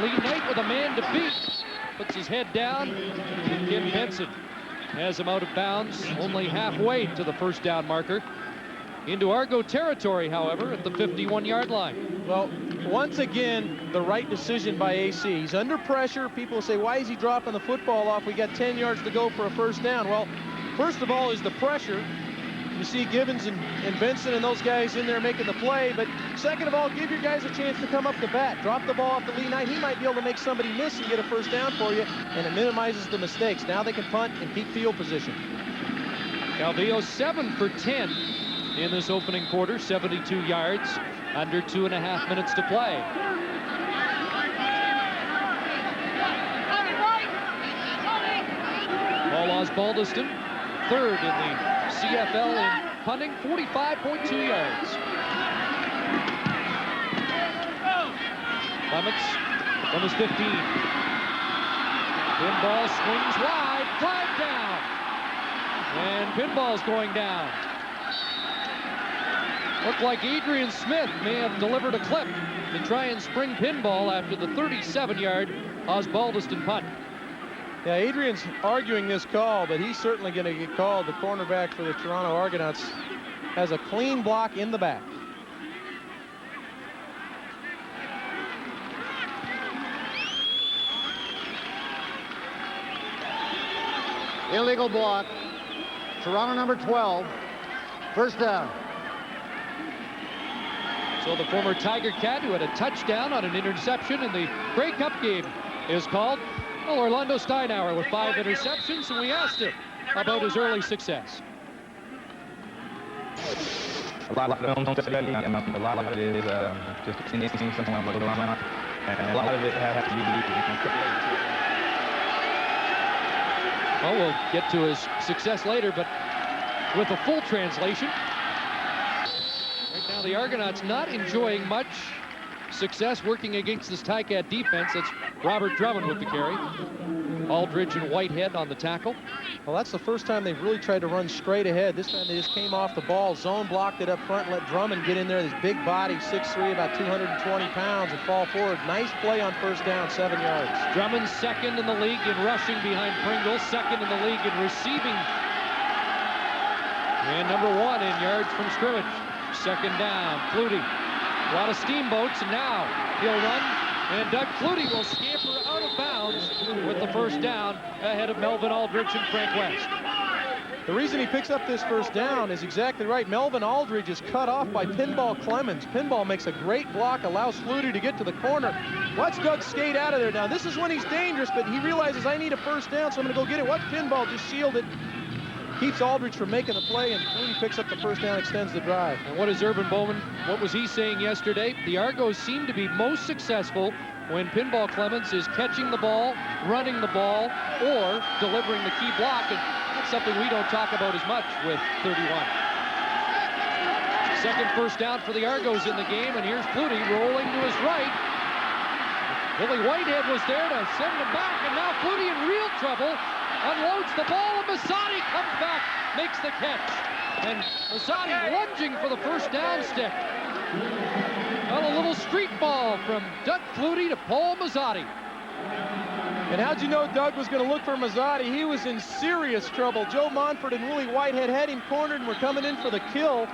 Lee Knight with a man to beat. Puts his head down. And Kim Benson has him out of bounds, only halfway to the first down marker. Into Argo territory, however, at the 51-yard line. Well, once again, the right decision by AC. He's under pressure. People say, why is he dropping the football off? We got 10 yards to go for a first down. Well, first of all is the pressure. You see Gibbons and Benson and those guys in there making the play. But second of all, give your guys a chance to come up the bat. Drop the ball off to Lee Knight. He might be able to make somebody miss and get a first down for you, and it minimizes the mistakes. Now they can punt and keep field position. Calvillo 7 for 10 in this opening quarter, 72 yards, under 2.5 minutes to play. Paul Osbaldiston, third in the CFL in punting, 45.2 yards. Clements from his 15. Pinball swings wide, flag down. And Pinball's going down. Looked like Adrian Smith may have delivered a clip to try and spring Pinball after the 37-yard Osbaldiston punt. Yeah, Adrian's arguing this call, but he's certainly going to get called. The cornerback for the Toronto Argonauts has a clean block in the back. Illegal block. Toronto number 12. First down. So the former Tiger Cat, who had a touchdown on an interception in the Grey Cup game, is called. Well, Orlando Steinauer with 5 interceptions, and we asked him about his early success. A lot of it is just seeing something like a line, and a lot of it has to be. Well, we'll get to his success later, but with a full translation. Right now, the Argonauts not enjoying much success working against this Ticat defense. That's Robert Drummond with the carry. Aldridge and Whitehead on the tackle. Well, that's the first time they've really tried to run straight ahead. This time they just came off the ball, zone blocked it up front, and let Drummond get in there. This big body, 6'3", about 220 pounds, and fall forward. Nice play on first down, 7 yards. Drummond second in the league in rushing behind Pringle, second in the league in receiving. And number 1 in yards from scrimmage. Second down, Flutie. A lot of steamboats, and now he'll run, and Doug Flutie will scamper out of bounds with the first down ahead of Melvin Aldridge and Frank West. The reason he picks up this first down is exactly right. Melvin Aldridge is cut off by Pinball Clemens. Pinball makes a great block, allows Flutie to get to the corner. Watch Doug skate out of there now. This is when he's dangerous, but he realizes I need a first down, so I'm going to go get it. Watch Pinball just shield it. Keeps Aldridge from making the play, and Flutie picks up the first down, extends the drive. And what is Urban Bowman, what was he saying yesterday? The Argos seem to be most successful when Pinball Clemens is catching the ball, running the ball, or delivering the key block, and that's something we don't talk about as much with 31. Second first down for the Argos in the game, and here's Flutie rolling to his right. Billy Whitehead was there to send him back, and now Flutie in real trouble. Unloads the ball, and Masadi comes back, makes the catch. And Masadi lunging for the first down stick. Well, a little street ball from Doug Flutie to Paul Masadi. And how'd you know Doug was going to look for Masadi? He was in serious trouble. Joe Monfort and Willie Whitehead had him cornered and were coming in for the kill.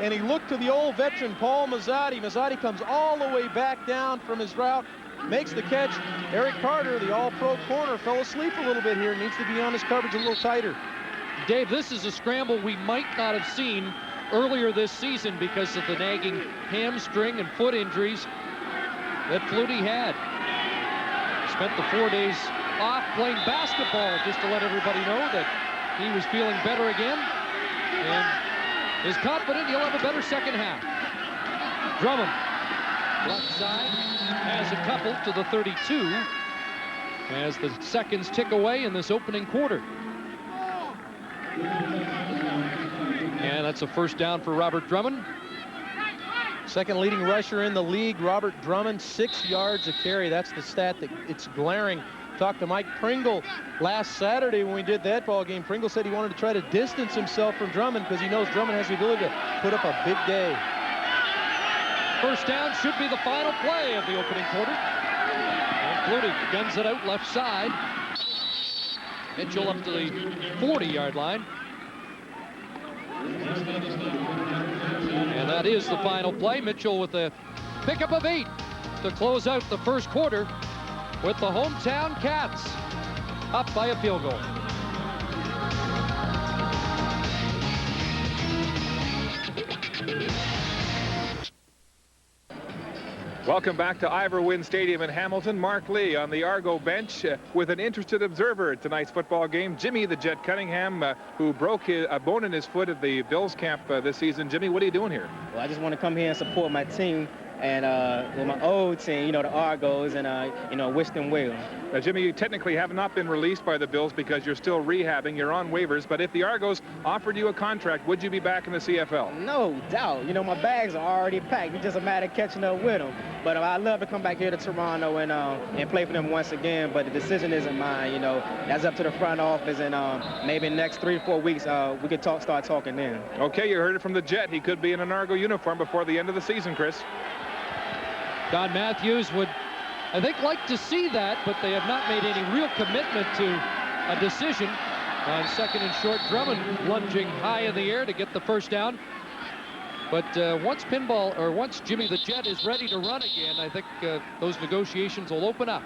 And he looked to the old veteran, Paul Masadi. Masadi comes all the way back down from his route, makes the catch. Eric Carter, the all-pro corner, fell asleep a little bit here. Needs to be on his coverage a little tighter. Dave, this is a scramble we might not have seen earlier this season because of the nagging hamstring and foot injuries that Flutie had. Spent the 4 days off playing basketball, just to let everybody know that he was feeling better again and is confident he'll have a better second half. Drummond, left side, has a couple to the 32 as the seconds tick away in this opening quarter. And that's a first down for Robert Drummond. Second leading rusher in the league, Robert Drummond, 6 yards a carry. That's the stat that it's glaring. Talked to Mike Pringle last Saturday when we did that ball game. Pringle said he wanted to try to distance himself from Drummond because he knows Drummond has the ability to put up a big day. First down should be the final play of the opening quarter. Flutie guns it out left side. Mitchell up to the 40-yard line. And that is the final play. Mitchell with a pickup of 8 to close out the first quarter, with the hometown Cats up by a field goal. Welcome back to Ivor Wynne Stadium in Hamilton. Mark Lee on the Argo bench with an interested observer at tonight's football game. Jimmy the Jet Cunningham, who broke a bone in his foot at the Bills camp this season. Jimmy, what are you doing here? Well, I just want to come here and support my team and with my old team, the Argos, and wish them well. Jimmy, you technically have not been released by the Bills because you're still rehabbing. You're on waivers. But if the Argos offered you a contract, would you be back in the CFL? No doubt. My bags are already packed. It's just a matter of catching up with them. But I'd love to come back here to Toronto and play for them once again. But the decision isn't mine. That's up to the front office. And maybe in the next 3 to 4 weeks, we could start talking then. Okay, you heard it from the Jet. He could be in an Argo uniform before the end of the season, Chris. Don Matthews would, I think, like to see that, but they have not made any real commitment to a decision. On second and short, Drummond lunging high in the air to get the first down. But once Jimmy the Jet is ready to run again, I think those negotiations will open up.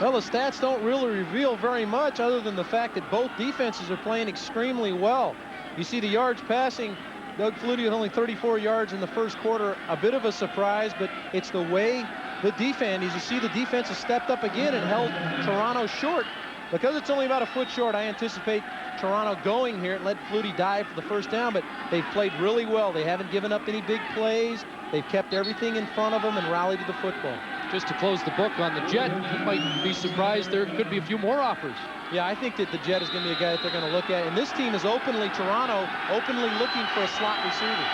Well, the stats don't really reveal very much other than the fact that both defenses are playing extremely well. You see the yards passing, Doug Flutie with only 34 yards in the first quarter. A bit of a surprise, but it's the way the defense, as you see, the defense has stepped up again and held Toronto short. Because it's only about a foot short, I anticipate Toronto going here and let Flutie dive for the first down, but they've played really well. They haven't given up any big plays. They've kept everything in front of them and rallied to the football. Just to close the book on the Jet, you might be surprised there could be a few more offers. Yeah, I think that the Jet is going to be a guy that they're going to look at. And this team is Toronto, openly looking for a slot receiver.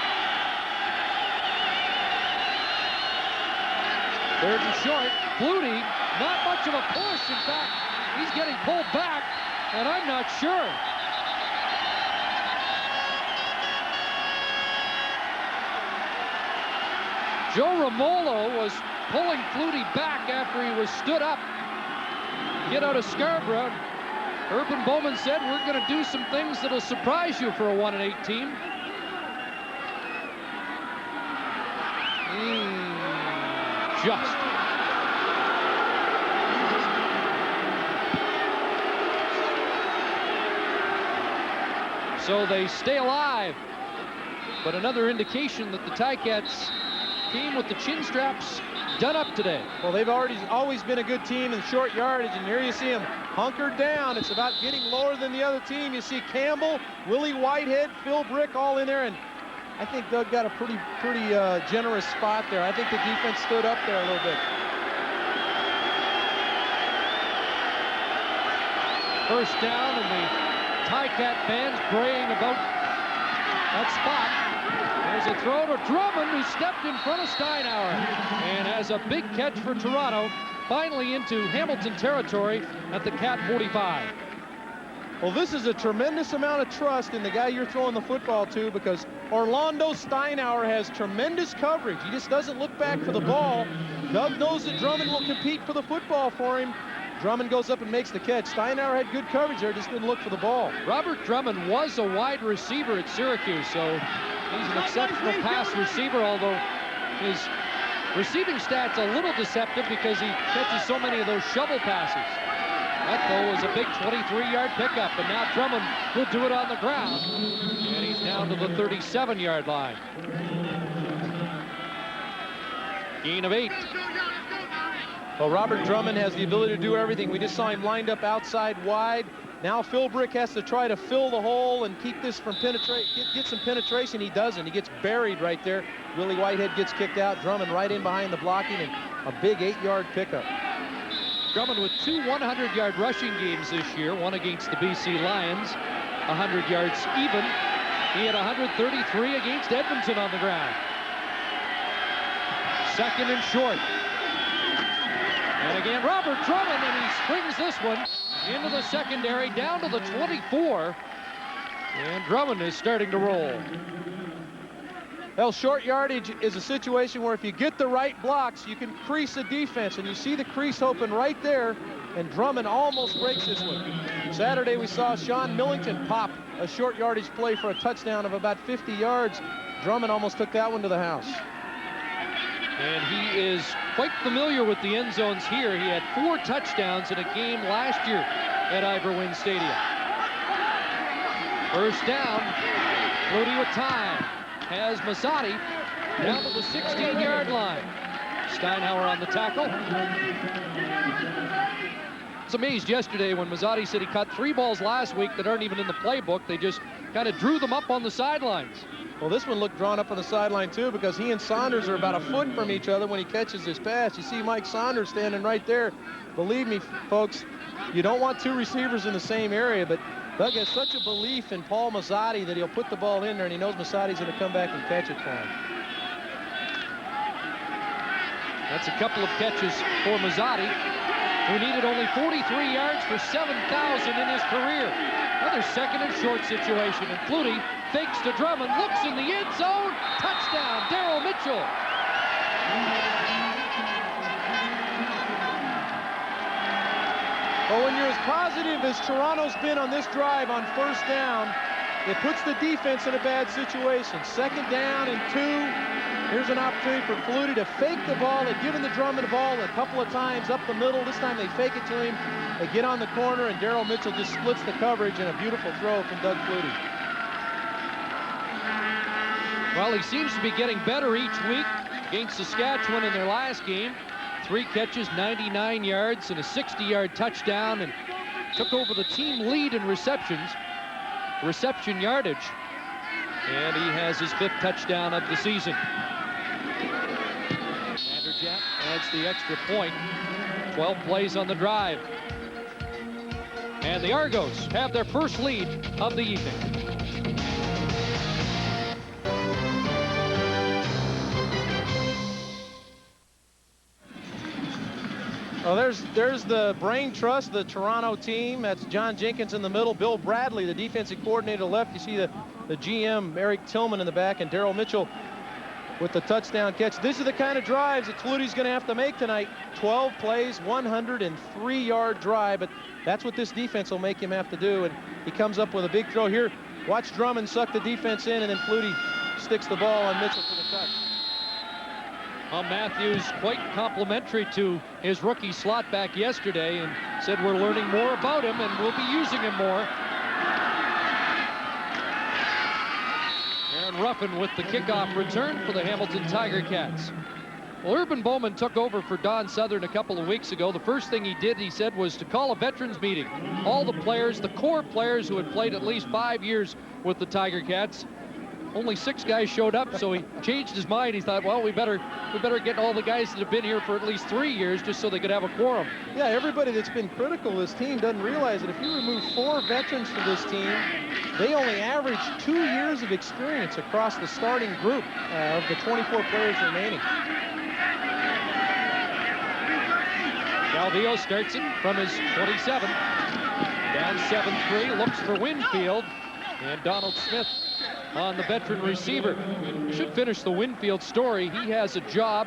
Third and short. Flutie, not much of a push. In fact, he's getting pulled back, and I'm not sure. Joe Romolo was pulling Flutie back after he was stood up. Get out of Scarborough. Urban Bowman said, we're going to do some things that'll surprise you for a 1-8 team. Just. So they stay alive. But another indication that the Ticats team with the chin straps done up today. Well, they've always been a good team in short yardage, and here you see them hunkered down. It's about getting lower than the other team. You see Campbell, Willie Whitehead, Phil Brick all in there, and I think Doug got a pretty generous spot there. I think the defense stood up there a little bit. First down, and the Ticat fans braying about that spot. There's a throw to Drummond, who stepped in front of Steinauer and has a big catch for Toronto, finally into Hamilton territory at the Cat 45. Well, this is a tremendous amount of trust in the guy you're throwing the football to, because Orlando Steinauer has tremendous coverage. He just doesn't look back for the ball. Doug knows that Drummond will compete for the football for him. Drummond goes up and makes the catch. Steinauer had good coverage there, just didn't look for the ball. Robert Drummond was a wide receiver at Syracuse, so he's an exceptional pass receiver, although his receiving stats a little deceptive because he catches so many of those shovel passes. That, though, was a big 23-yard pickup, and now Drummond will do it on the ground. And he's down to the 37-yard line. Gain of 8. Well, Robert Drummond has the ability to do everything. We just saw him lined up outside wide. Now Phil Brick has to try to fill the hole and keep this from get some penetration. He doesn't. He gets buried right there. Willie Whitehead gets kicked out. Drummond right in behind the blocking, and a big 8-yard pickup. Drummond with 2 100-yard rushing games this year, one against the BC Lions, 100 yards even. He had 133 against Edmonton on the ground. Second and short. And again, Robert Drummond, and he springs this one into the secondary, down to the 24. And Drummond is starting to roll. Well, short yardage is a situation where if you get the right blocks, you can crease the defense, and you see the crease open right there, and Drummond almost breaks this one. Saturday, we saw Sean Millington pop a short yardage play for a touchdown of about 50 yards. Drummond almost took that one to the house. And he is quite familiar with the end zones here. He had 4 touchdowns in a game last year at Ivor Wynne Stadium. First down, Flutie with time. Has Mazzotti down to the 16-yard line. Steinhauer on the tackle. I was amazed yesterday when Mazzotti said he caught 3 balls last week that aren't even in the playbook. They just kind of drew them up on the sidelines. Well, this one looked drawn up on the sideline, too, because he and Saunders are about a foot from each other when he catches this pass. You see Mike Saunders standing right there. Believe me, folks, you don't want 2 receivers in the same area, but Doug has such a belief in Paul Mazzotti that he'll put the ball in there, and he knows Mazzotti's going to come back and catch it for him. That's a couple of catches for Mazzotti, who needed only 43 yards for 7,000 in his career. Another second and short situation, and Flutie fakes to Drummond, looks in the end zone, touchdown, Darrell Mitchell. Well, when you're as positive as Toronto's been on this drive on first down, it puts the defense in a bad situation. Second down and 2. Here's an opportunity for Flutie to fake the ball. They've given the Drummond the ball a couple of times up the middle. This time they fake it to him. They get on the corner, and Darrell Mitchell just splits the coverage, and a beautiful throw from Doug Flutie. Well, he seems to be getting better each week. Against Saskatchewan in their last game, 3 catches, 99 yards, and a 60-yard touchdown, and took over the team lead in reception yardage. And he has his 5th touchdown of the season. Vanderjagt adds the extra point. 12 plays on the drive. And the Argos have their first lead of the evening. Well, there's the brain trust, the Toronto team. That's John Jenkins in the middle. Bill Bradley, the defensive coordinator, left. You see the GM, Eric Tillman, in the back, and Darrell Mitchell with the touchdown catch. These are the kind of drives that Flutie's going to have to make tonight. 12 plays, 103-yard drive, but that's what this defense will make him have to do, and he comes up with a big throw here. Watch Drummond suck the defense in, and then Flutie sticks the ball on Mitchell for the touch. Matthews quite complimentary to his rookie slot back yesterday and said we're learning more about him and we'll be using him more. Aaron Ruffin with the kickoff return for the Hamilton Tiger Cats. Well, Urban Bowman took over for Don Southern a couple of weeks ago. The first thing he did, he said, was to call a veterans meeting. All the players, the core players who had played at least 5 years with the Tiger Cats. Only 6 guys showed up, so he changed his mind. He thought, well, we better get all the guys that have been here for at least 3 years just so they could have a quorum. Yeah, everybody that's been critical of this team doesn't realize that if you remove 4 veterans from this team, they only average 2 years of experience across the starting group of the 24 players remaining. Calvillo starts it from his 27. Down 7-3, looks for Winfield, and Donald Smith on the veteran receiver. Should finish the Winfield story. He has a job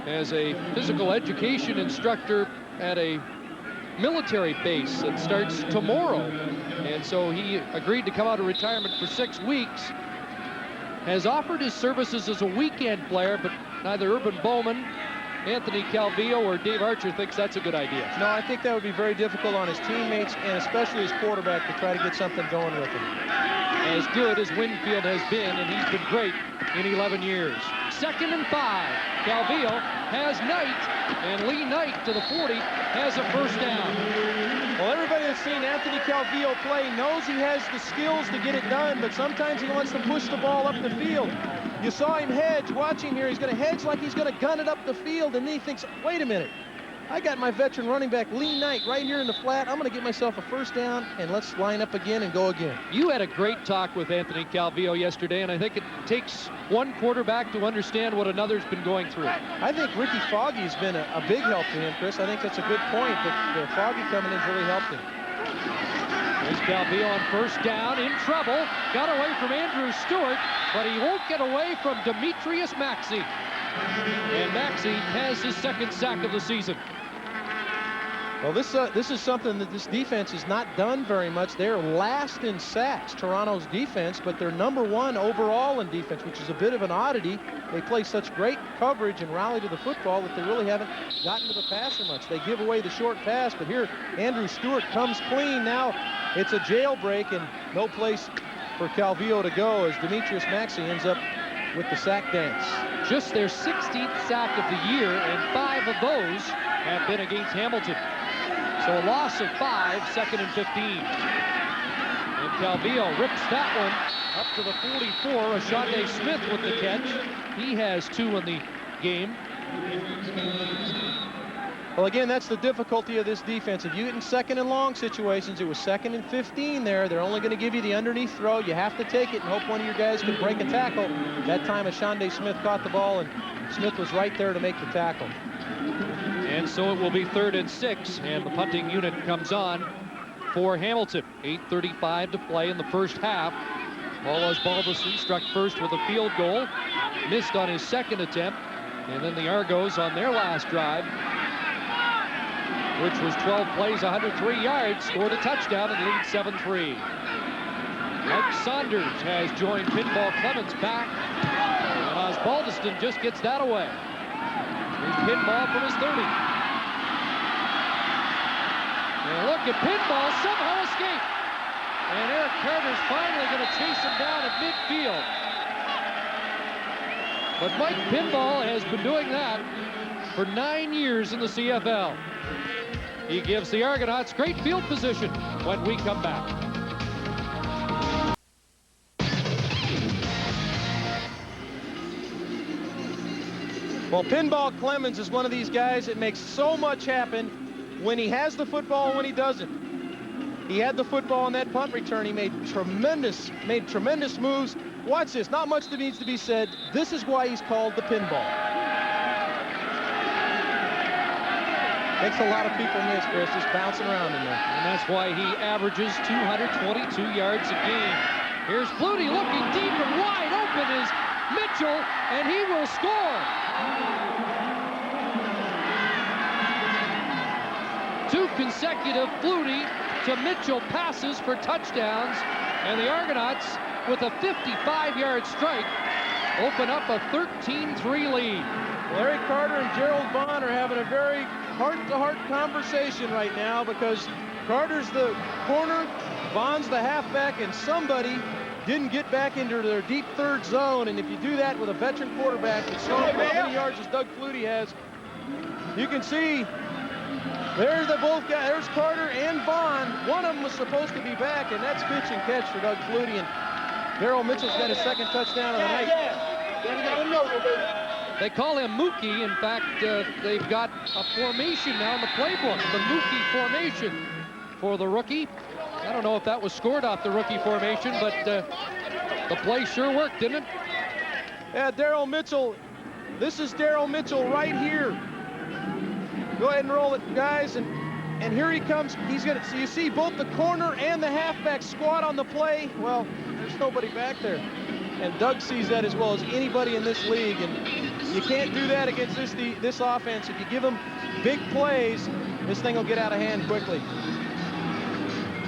as a physical education instructor at a military base that starts tomorrow. And so he agreed to come out of retirement for 6 weeks. Has offered his services as a weekend player, but neither Urban Bowman, Anthony Calvillo, or Dave Archer thinks that's a good idea. No, I think that would be very difficult on his teammates and especially his quarterback to try to get something going with him. As good as Winfield has been, and he's been great in 11 years. 2nd and 5. Calvillo has Knight, and Lee Knight to the 40 has a first down. Well, everybody that's seen Anthony Calvillo play knows he has the skills to get it done, but sometimes he wants to push the ball up the field. You saw him hedge. Watch him here. He's going to hedge like he's going to gun it up the field, and then he thinks, wait a minute. I got my veteran running back, Lee Knight, right here in the flat. I'm going to get myself a first down, and let's line up again and go again. You had a great talk with Anthony Calvillo yesterday, and I think it takes one quarterback to understand what another's been going through. I think Ricky Foggy's been a big help to him, Chris. I think that's a good point, but Foggy coming in really helped him. There's Calvillo on first down, in trouble. Got away from Andrew Stewart, but he won't get away from Demetrius Maxey. And Maxey has his second sack of the season. Well, this is something that this defense has not done very much. They're last in sacks, Toronto's defense, but they're #1 overall in defense, which is a bit of an oddity. They play such great coverage and rally to the football that they really haven't gotten to the passer much. They give away the short pass, but here Andrew Stewart comes clean. Now it's a jailbreak and no place for Calvillo to go as Demetrius Maxey ends up with the sack dance. Just their 16th sack of the year, and 5 of those have been against Hamilton. So a loss of 5, 2nd and 15. And Calvillo rips that one up to the 44. Ashante Smith with the catch. He has 2 in the game. Well, again, that's the difficulty of this defense. If you get in 2nd and long situations, it was 2nd and 15 there. They're only going to give you the underneath throw. You have to take it and hope one of your guys can break a tackle. That time, Ashante Smith caught the ball, and Smith was right there to make the tackle. And so it will be 3rd and 6, and the punting unit comes on for Hamilton. 8:35 to play in the first half. Paul Osbaldiston struck first with a field goal, missed on his 2nd attempt, and then the Argos on their last drive, which was 12 plays, 103 yards, scored a touchdown and lead 7-3. Mike Saunders has joined Pinball Clemens back, and Osbaldiston just gets that away. Here's Pinball from his 30. And look at Pinball, somehow escaped. And Eric Carter's finally going to chase him down at midfield. But Mike Pinball has been doing that for 9 years in the CFL. He gives the Argonauts great field position when we come back. Well, Pinball Clemens is one of these guys that makes so much happen when he has the football and when he doesn't. He had the football on that punt return. He made tremendous moves. Watch this. Not much that needs to be said. This is why he's called the Pinball. Makes a lot of people miss, Chris, just bouncing around in there. And that's why he averages 222 yards a game. Here's Flutie looking deep and wide open is Mitchell, and he will score. 2 consecutive Flutie to Mitchell passes for touchdowns, and the Argonauts, with a 55-yard strike, open up a 13-3 lead. Larry Carter and Gerald Vaughn are having a very heart-to-heart conversation right now because Carter's the corner, Vaughn's the halfback, and somebody didn't get back into their deep third zone. And if you do that with a veteran quarterback that's thrown for as many yards as Doug Flutie has, you can see there's the both guys. There's Carter and Vaughn. One of them was supposed to be back, and that's pitch and catch for Doug Flutie. And Darryl Mitchell's got his 2nd touchdown of the night. They call him Mookie. In fact, they've got a formation now in the playbook, the Mookie formation for the rookie. I don't know if that was scored off the rookie formation, but the play sure worked, didn't it? Yeah, Darryl Mitchell. This is Darryl Mitchell right here. Go ahead and roll it, guys. And here he comes. He's gonna. So you see both the corner and the halfback squat on the play. Well, there's nobody back there. And Doug sees that as well as anybody in this league. And you can't do that against this offense. If you give them big plays, this thing will get out of hand quickly.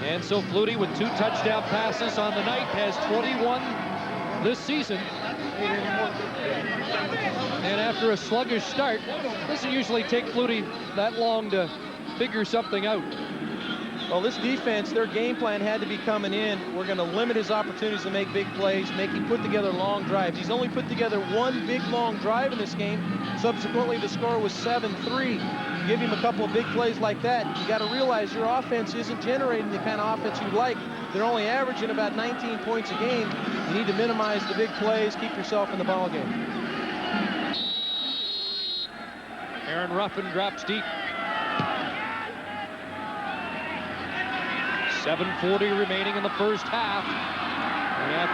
And so Flutie, with 2 touchdown passes on the night, has 21 this season. And after a sluggish start, doesn't usually take Flutie that long to figure something out. Well, this defense, their game plan had to be coming in. We're going to limit his opportunities to make big plays, make him put together long drives. He's only put together 1 big long drive in this game. Subsequently, the score was 7-3. Give him a couple of big plays like that, you got to realize your offense isn't generating the kind of offense you'd like. They're only averaging about 19 points a game. You need to minimize the big plays, keep yourself in the ball game. Aaron Ruffin drops deep. 7:40 remaining in the first half. And at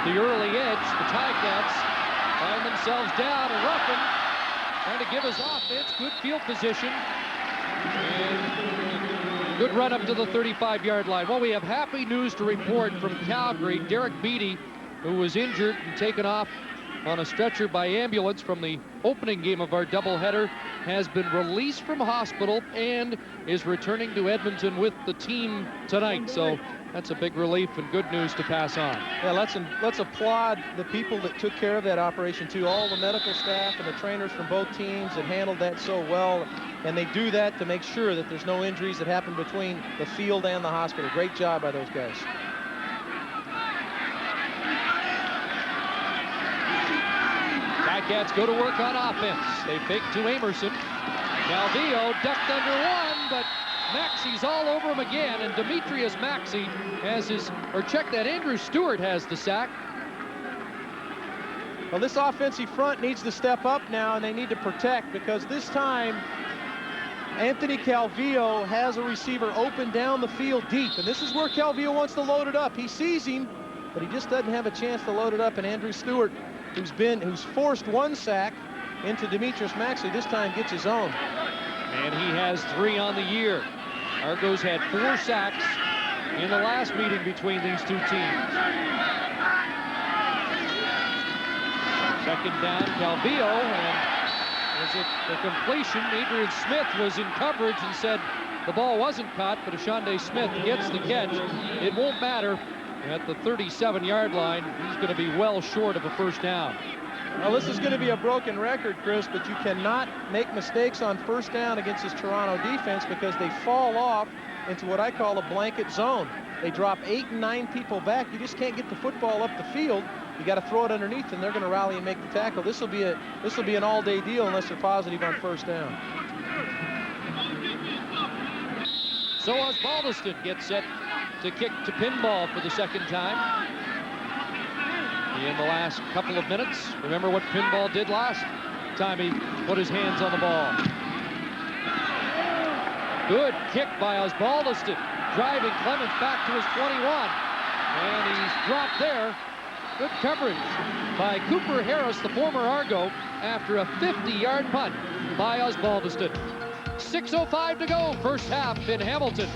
the early edge, the Ticats find themselves down, and Ruffin trying to give his offense good field position. And Good run up to the 35-yard line. Well, we have happy news to report from Calgary. Derek Beatty, who was injured and taken off on a stretcher by ambulance from the opening game of our doubleheader, has been released from hospital and is returning to Edmonton with the team tonight. So that's a big relief and good news to pass on. Yeah, let's applaud the people that took care of that operation too. All the medical staff and the trainers from both teams that handled that so well. And they do that to make sure that there's no injuries that happen between the field and the hospital. Great job by those guys. Ticats go to work on offense. They fake to Amerson. Calvillo ducked under one, but Maxi's all over him again, and Demetrius Maxi has his, or check that, Andrew Stewart has the sack. Well, this offensive front needs to step up now, and they need to protect, because this time Anthony Calvillo has a receiver open down the field deep, and this is where Calvillo wants to load it up. He sees him, but he just doesn't have a chance to load it up, and Andrew Stewart, who's forced one sack into Demetrius Maxi, this time gets his own. And he has 3 on the year. Argos had 4 sacks in the last meeting between these two teams. Second down, Calvillo, and was it the completion? Adrian Smith was in coverage and said the ball wasn't caught, but Ashonde Smith gets the catch. It won't matter. At the 37-yard line, he's going to be well short of a first down. Well, this is going to be a broken record, Chris, but you cannot make mistakes on first down against this Toronto defense, because they fall off into what I call a blanket zone. They drop 8 and 9 people back. You just can't get the football up the field. You got to throw it underneath, and they're going to rally and make the tackle. This will be an all-day deal unless they're positive on first down. So Osbaldiston gets set to kick to pinball for the second time in the last couple of minutes. Remember what pinball did last time he put his hands on the ball. Good kick by Osbaldiston, driving Clemens back to his 21, and he's dropped there. Good coverage by Cooper Harris, the former Argo, after a 50-yard punt by Osbaldiston. 6:05 to go, first half in Hamilton.